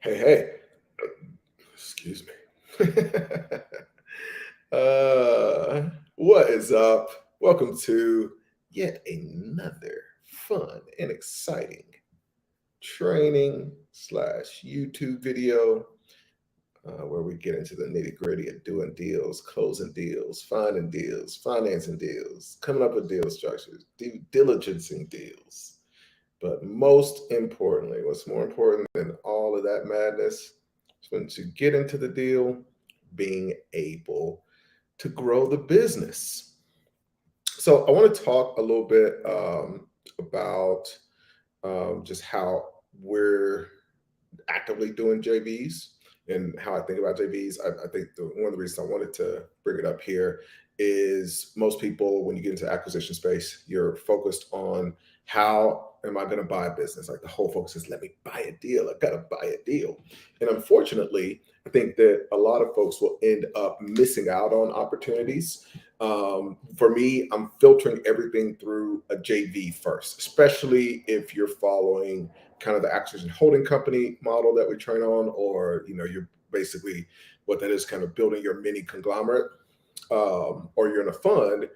Hey, hey, excuse me. What is up? Welcome to yet another fun and exciting training slash YouTube video where we get into the nitty gritty of doing deals, closing deals, finding deals, financing deals, coming up with deal structures, due diligencing deals. But most importantly, what's more important than all of that madness is when you get into the deal, being able to grow the business. So I want to talk a little bit about just how we're actively doing JVs and how I think about JVs. I think one of the reasons I wanted to bring it up here is most people, when you get into acquisition space, you're focused on how am I going to buy a business? Like the whole focus is let me buy a deal. I've got to buy a deal. And unfortunately, I think that a lot of folks will end up missing out on opportunities. For me, I'm filtering everything through a JV first, especially if you're following kind of the acquisition holding company model that we train on, or you're basically what that is, kind of building your mini conglomerate, or you're in a fund.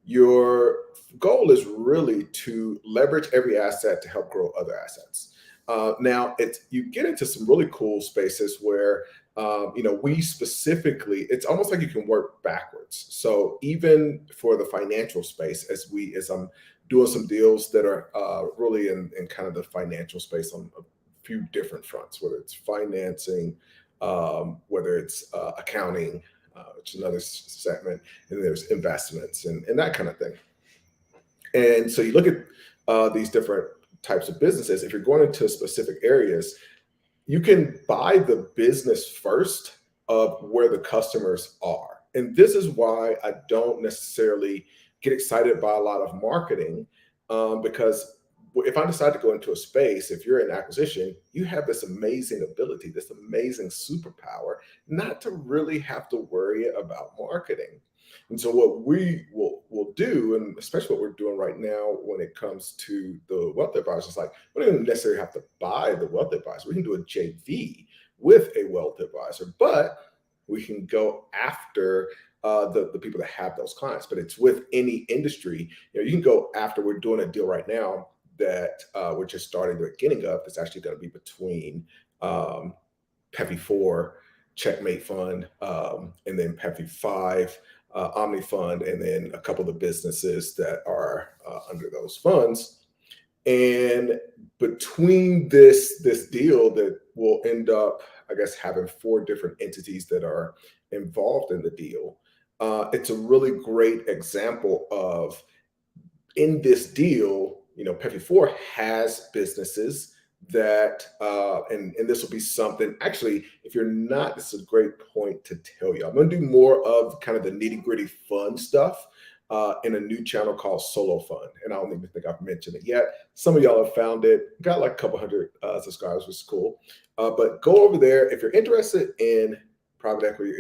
Your goal is really to leverage every asset to help grow other assets. Now, you get into some really cool spaces where we specifically, it's almost like you can work backwards. So even for the financial space, as I'm doing some deals that are really in kind of the financial space on a few different fronts, whether it's financing, whether it's accounting, which is another segment, and there's investments and that kind of thing. And so you look at these different types of businesses. If you're going into specific areas, you can buy the business first of where the customers are. And this is why I don't necessarily get excited by a lot of marketing, because if I decide to go into a space, if you're in acquisition, you have this amazing ability, this amazing superpower, not to really have to worry about marketing. And so what we will do, and especially what we're doing right now when it comes to the wealth advisor, is like we don't even necessarily have to buy the wealth advisor. We can do a JV with a wealth advisor, but we can go after the people that have those clients. But it's with any industry. You can go after. We're doing a deal right now that we're just starting the beginning of. That's actually going to be between PEFI 4 Checkmate Fund, and then PEFI 5 Omni Fund, and then a couple of the businesses that are under those funds. And between this deal that will end up, I guess, having 4 different entities that are involved in the deal, it's a really great example of, in this deal, PEFI 4 has businesses that, and this will be something, actually, if you're not, this is a great point to tell you. I'm going to do more of kind of the nitty gritty fun stuff in a new channel called Solo Fund. And I don't even think I've mentioned it yet. Some of y'all have found it, got like a couple hundred subscribers, which is cool. But go over there if you're interested in private equity,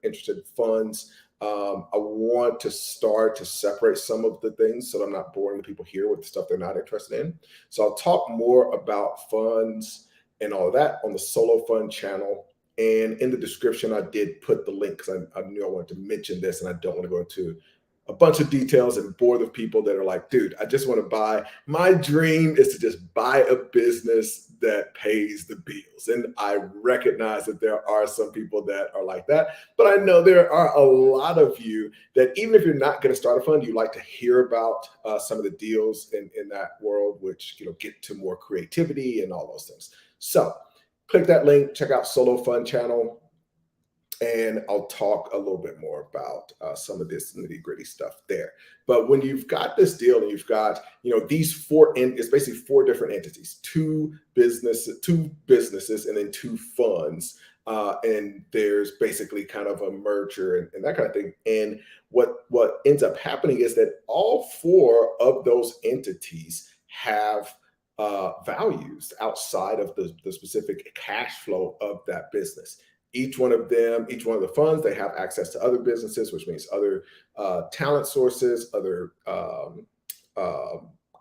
interested in funds. I want to start to separate some of the things so that I'm not boring the people here with the stuff they're not interested in. So I'll talk more about funds and all of that on the Solo Fund channel. And in the description, I did put the link because I knew I wanted to mention this, and I don't want to go into a bunch of details and bore the people that are like, dude, I just want to buy. My dream is to just buy a business that pays the bills. And I recognize that there are some people that are like that, but I know there are a lot of you that, even if you're not going to start a fund, you like to hear about some of the deals in that world, which, get to more creativity and all those things. So click that link, check out Solo Fund channel, and I'll talk a little bit more about some of this nitty gritty stuff there. But when you've got this deal and you've got, these 4, it's basically 4 different entities, 2 businesses, and then 2 funds. And there's basically kind of a merger and that kind of thing. And what ends up happening is that all 4 of those entities have values outside of the specific cash flow of that business. Each one of the funds, they have access to other businesses, which means other talent sources, other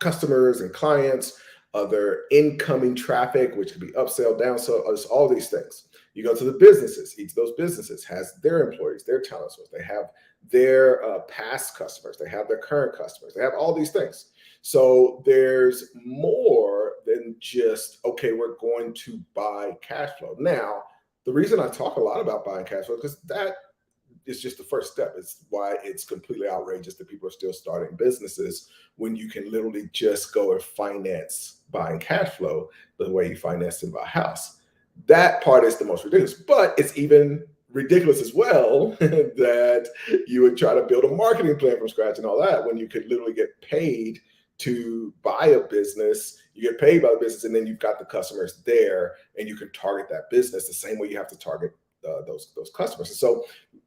customers and clients, other incoming traffic, which could be upsell, downsell, it's all these things. You go to the businesses. Each of those businesses has their employees, their talent source. They have their past customers. They have their current customers. They have all these things. So there's more than just, okay, we're going to buy cash flow. Now, the reason I talk a lot about buying cash flow, because that is just the first step. It's why it's completely outrageous that people are still starting businesses when you can literally just go and finance buying cash flow the way you finance and buy a house. That part is the most ridiculous, but it's even ridiculous as well that you would try to build a marketing plan from scratch and all that when you could literally get paid to buy a business. You get paid by the business, and then you've got the customers there, and you can target that business the same way you have to target those customers. And so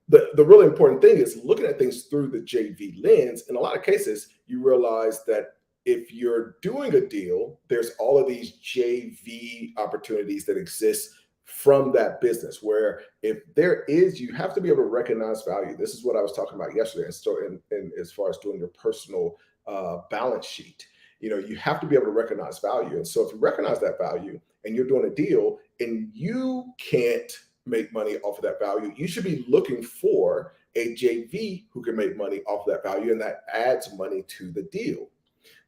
the really important thing is looking at things through the JV lens. In a lot of cases, you realize that if you're doing a deal, there's all of these JV opportunities that exist from that business, where if there is, you have to be able to recognize value. This is what I was talking about yesterday. And so in as far as doing your personal balance sheet, you have to be able to recognize value. And so if you recognize that value and you're doing a deal and you can't make money off of that value, you should be looking for a JV who can make money off of that value, and that adds money to the deal.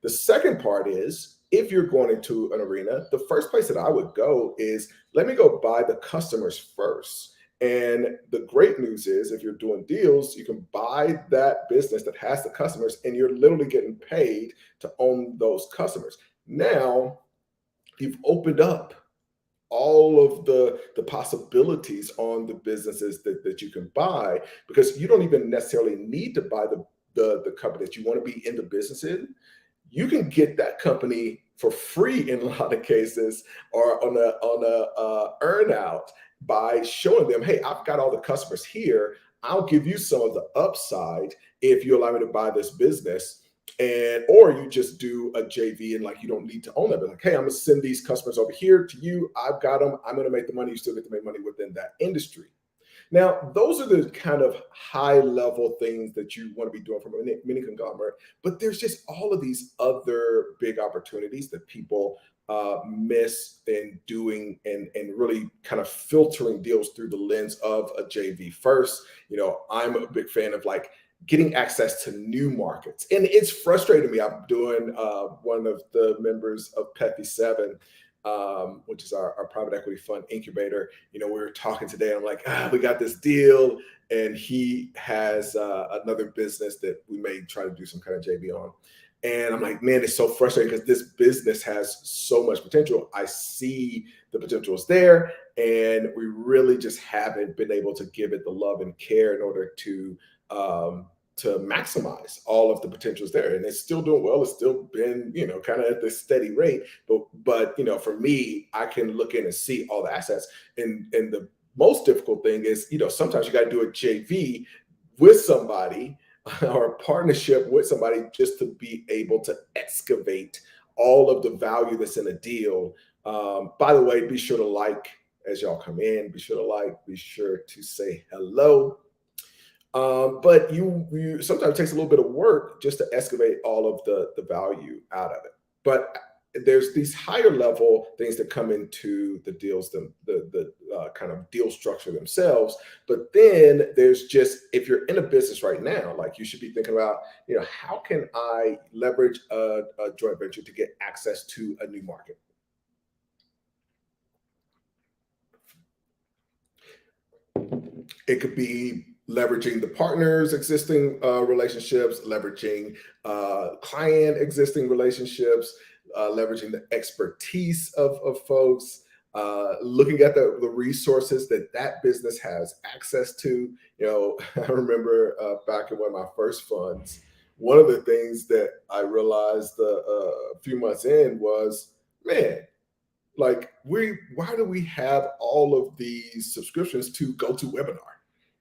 The second part is, if you're going into an arena, the first place that I would go is, let me go buy the customers first. And the great news is, if you're doing deals, you can buy that business that has the customers, and you're literally getting paid to own those customers. Now, you've opened up all of the possibilities on the businesses that you can buy, because you don't even necessarily need to buy the company that you want to be in the business in. You can get that company for free in a lot of cases, or on a earn out, by showing them, hey, I've got all the customers here. I'll give you some of the upside if you allow me to buy this business. And or you just do a JV, and like, you don't need to own it. But like, hey, I'm gonna send these customers over here to you. I've got them. I'm gonna make the money. You still get to make money within that industry. Now, those are the kind of high level things that you want to be doing from a mini conglomerate. But there's just all of these other big opportunities that people miss in doing, and really kind of filtering deals through the lens of a JV first. I'm a big fan of like getting access to new markets. And it's frustrating me. I'm doing one of the members of PEFI 7, which is our private equity fund incubator. We were talking today, and I'm like, we got this deal, and he has another business that we may try to do some kind of JV on. And I'm like, man, it's so frustrating, because this business has so much potential. I see the potential is there, and we really just haven't been able to give it the love and care in order to maximize all of the potentials there. And it's still doing well. It's still been, kind of at this steady rate. But for me, I can look in and see all the assets. And the most difficult thing is, sometimes you got to do a JV with somebody, or a partnership with somebody, just to be able to excavate all of the value that's in a deal. By the way, be sure to like as y'all come in. Be sure to like. Be sure to say hello. But you sometimes it takes a little bit of work just to excavate all of the value out of it. But there's these higher level things that come into the deals, the kind of deal structure themselves. But then there's just, if you're in a business right now, like, you should be thinking about, how can I leverage a joint venture to get access to a new market? It could be leveraging the partner's existing relationships, leveraging client existing relationships, leveraging the expertise of folks, looking at the resources that business has access to. I remember back in one of my first funds, one of the things that I realized a few months in was, man, like, why do we have all of these subscriptions to GoToWebinar?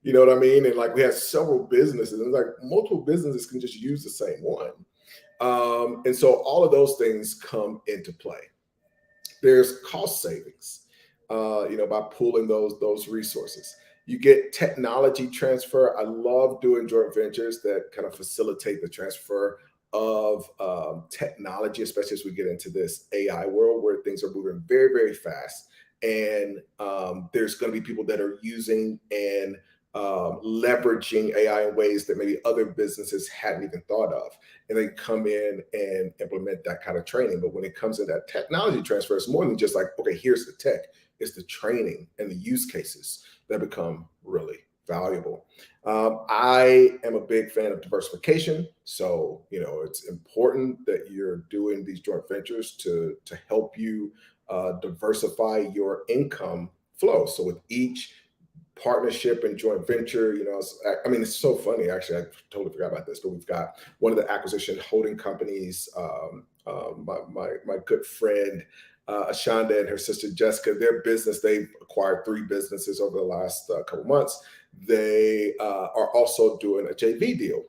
You know what I mean? And like, we have several businesses, and like, multiple businesses can just use the same one. And so all of those things come into play. There's cost savings, by pooling those resources. You get technology transfer. I love doing joint ventures that kind of facilitate the transfer of technology, especially as we get into this AI world where things are moving very, very fast. And there's going to be people that are using and leveraging AI in ways that maybe other businesses hadn't even thought of. And they come in and implement that kind of training. But when it comes to that technology transfer, it's more than just like, okay, here's the tech, it's the training and the use cases that become really valuable. I am a big fan of diversification. So, it's important that you're doing these joint ventures to help you diversify your income flow. So with each partnership and joint venture, I mean, it's so funny. Actually, I totally forgot about this, but we've got one of the acquisition holding companies. My good friend Ashonda and her sister Jessica, their business, they've acquired 3 businesses over the last couple months. They are also doing a JV deal.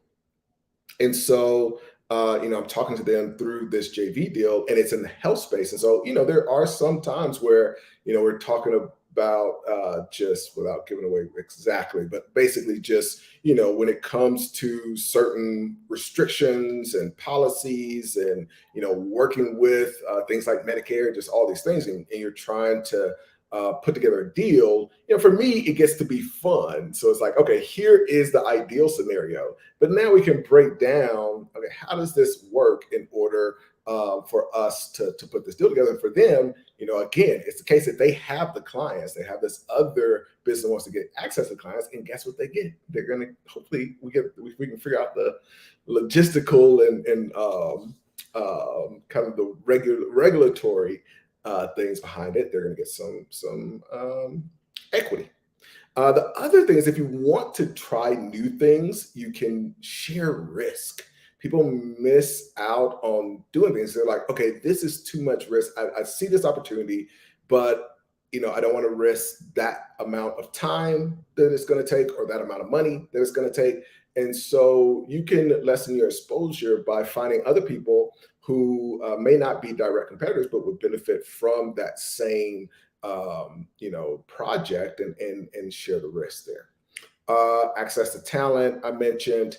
And so, I'm talking to them through this JV deal, and it's in the health space. And so, there are some times where, we're talking about just without giving away exactly, but basically just, when it comes to certain restrictions and policies and, working with things like Medicare, just all these things, and you're trying to put together a deal, for me, it gets to be fun. So it's like, okay, here is the ideal scenario. But now we can break down, okay, how does this work in order for us to put this deal together? And for them, again, it's the case that they have the clients, they have this other business that wants to get access to clients, and guess what they get? They're going to hopefully we can figure out the logistical and kind of the regulatory things behind it. They're going to get some equity. The other thing is, if you want to try new things, you can share risk. People miss out on doing things. They're like, okay, this is too much risk. I see this opportunity, but I don't want to risk that amount of time that it's going to take or that amount of money that it's going to take. And so you can lessen your exposure by finding other people who may not be direct competitors, but would benefit from that same project and share the risk there. Access to talent, I mentioned.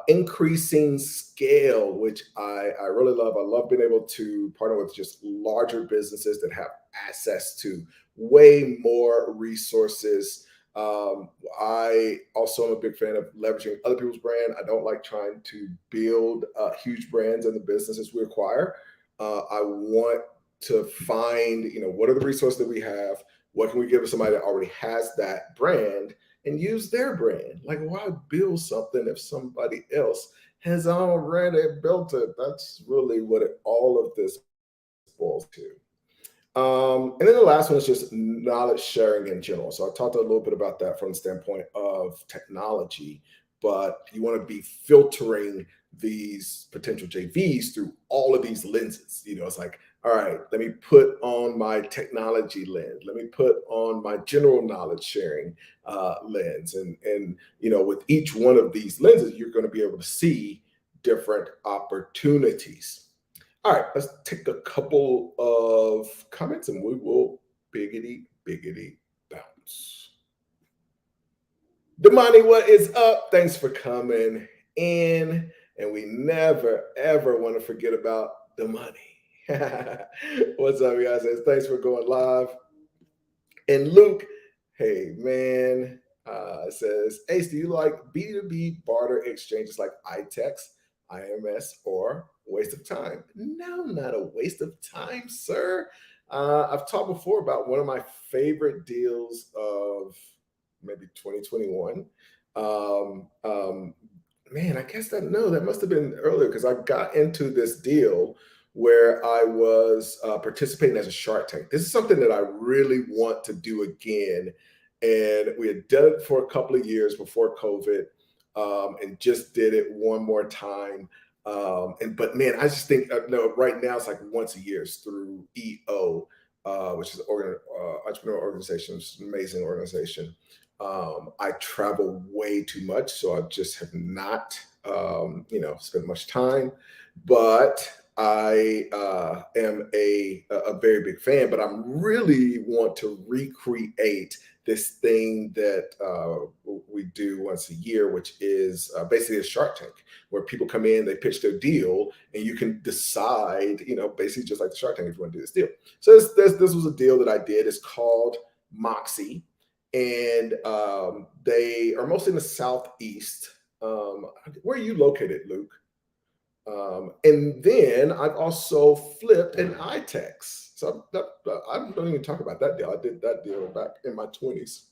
Increasing scale, which I really love. I love being able to partner with just larger businesses that have access to way more resources. I also am a big fan of leveraging other people's brand. I don't like trying to build huge brands in the businesses we acquire. I want to find, what are the resources that we have? What can we give to somebody that already has that brand and use their brand? Like, why build something if somebody else has already built it? That's really what all of this boils to. And then the last one is just knowledge sharing in general. So I talked a little bit about that from the standpoint of technology, but you want to be filtering these potential JVs through all of these lenses. It's like, all right, let me put on my technology lens. Let me put on my general knowledge sharing lens. And with each one of these lenses, you're going to be able to see different opportunities. All right, let's take a couple of comments and we will biggity bounce. Damani, what is up? Thanks for coming in. And we never, ever want to forget about the money. What's up, you guys? Thanks for going live. And Luke, hey, man, says, Ace, do you like B2B barter exchanges like iTex, IMS, or waste of time? No, not a waste of time, sir. I've talked before about one of my favorite deals of maybe 2021. Man, I guess that must have been earlier because I got into this deal where I was participating as a Shark Tank. This is something that I really want to do again. And we had done it for a couple of years before COVID, and just did it one more time. But man, I just think no, right now it's like once a year. It's through EO, which is entrepreneur organization. It's an amazing organization. I travel way too much, so I just have not, spent much time. But I am a very big fan. But I really want to recreate this thing that we do once a year, which is basically a Shark Tank, where people come in, they pitch their deal, and you can decide, basically just like the Shark Tank, if you want to do this deal. So this was a deal that I did. It's called Moxie, and they are mostly in the Southeast. Where are you located, Luke? And then I've also flipped an iTex. So I don't even talk about that deal. I did that deal back in my 20s,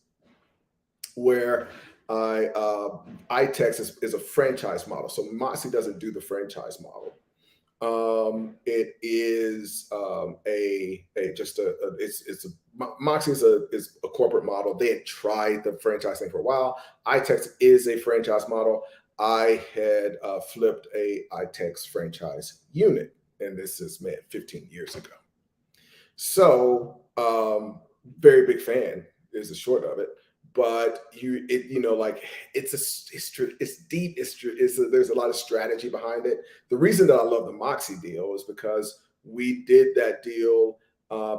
where iTex is a franchise model. So Moxie doesn't do the franchise model. It is Moxie is a corporate model. They had tried the franchise thing for a while. iTex is a franchise model. I had flipped a iTex franchise unit, and this is 15 years ago. So very big fan is the short of it. But it's deep. There's a lot of strategy behind it. The reason that I love the Moxie deal is because we did that deal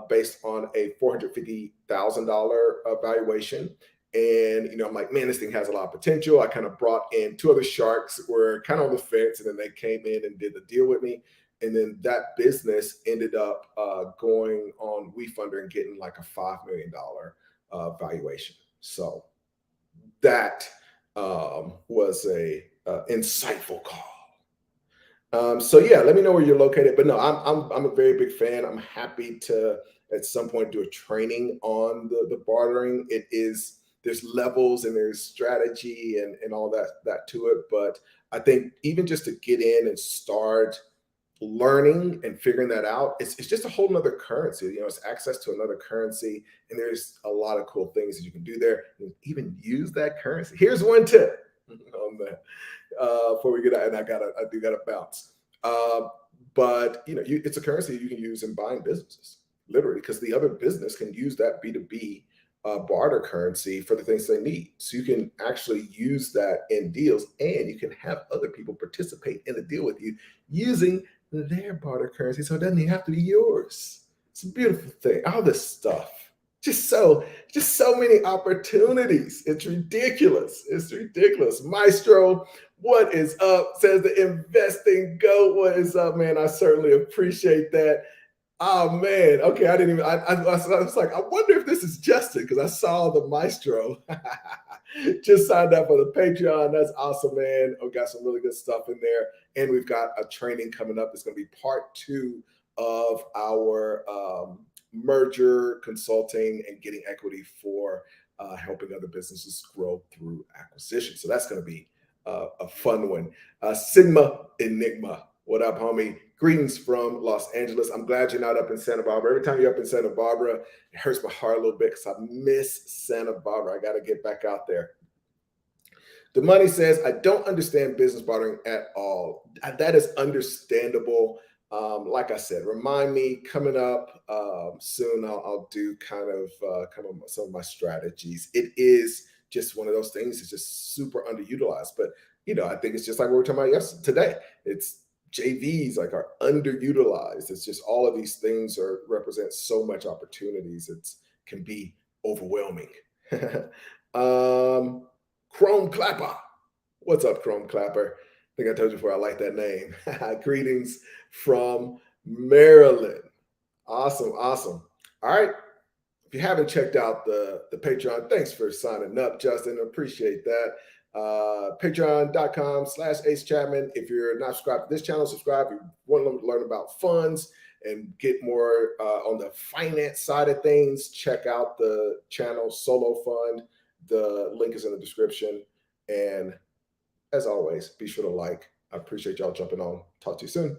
based on a $450,000 valuation. And I'm like, man, this thing has a lot of potential. I kind of brought in two other sharks that were kind of on the fence, and then they came in and did the deal with me. And then that business ended up going on WeFunder and getting like a $5 million valuation. So that was a insightful call. So yeah, let me know where you're located. But no, I'm a very big fan. I'm happy to at some point do a training on the bartering. There's levels and there's strategy and all that to it. But I think even just to get in and start learning and figuring that out, it's just a whole nother currency. It's access to another currency, and there's a lot of cool things that you can do there. You can even use that currency. Here's one tip on that before we get out, and I do gotta bounce. But it's a currency you can use in buying businesses, literally, because the other business can use that B2B barter currency for the things they need. So you can actually use that in deals, and you can have other people participate in the deal with you using their barter currency, so it doesn't even have to be yours. It's a beautiful thing. All this stuff, just so many opportunities. It's ridiculous. Maestro, what is up? Says the investing goat. What is up, man? I certainly appreciate that. Oh man, okay. I didn't even. I was like, I wonder if this is Justin, because I saw the Maestro just signed up for the Patreon. That's awesome, man. We got some really good stuff in there, and we've got a training coming up. It's going to be part 2 of our merger consulting and getting equity for helping other businesses grow through acquisition. So that's going to be a fun one. Sigma Enigma, what up, homie? Greetings from Los Angeles. I'm glad you're not up in Santa Barbara. Every time you're up in Santa Barbara, it hurts my heart a little bit because I miss Santa Barbara. I got to get back out there. The money says, I don't understand business bartering at all. That is understandable. Like I said, remind me coming up soon. I'll do kind of some of my strategies. It is just one of those things. It's just super underutilized. But I think it's just like what we were talking about today. It's JVs are underutilized. It's just all of these things represent so much opportunities. It can be overwhelming. Chrome Clapper. What's up, Chrome Clapper? I think I told you before, I like that name. Greetings from Maryland. Awesome. All right. If you haven't checked out the Patreon, thanks for signing up, Justin. Appreciate that. Patreon.com/Ace Chapman. If you're not subscribed to this channel, subscribe. If you want to learn about funds and get more on the finance side of things, check out the channel Solo Fund. The link is in the description. And as always, be sure to like. I appreciate y'all jumping on. Talk to you soon.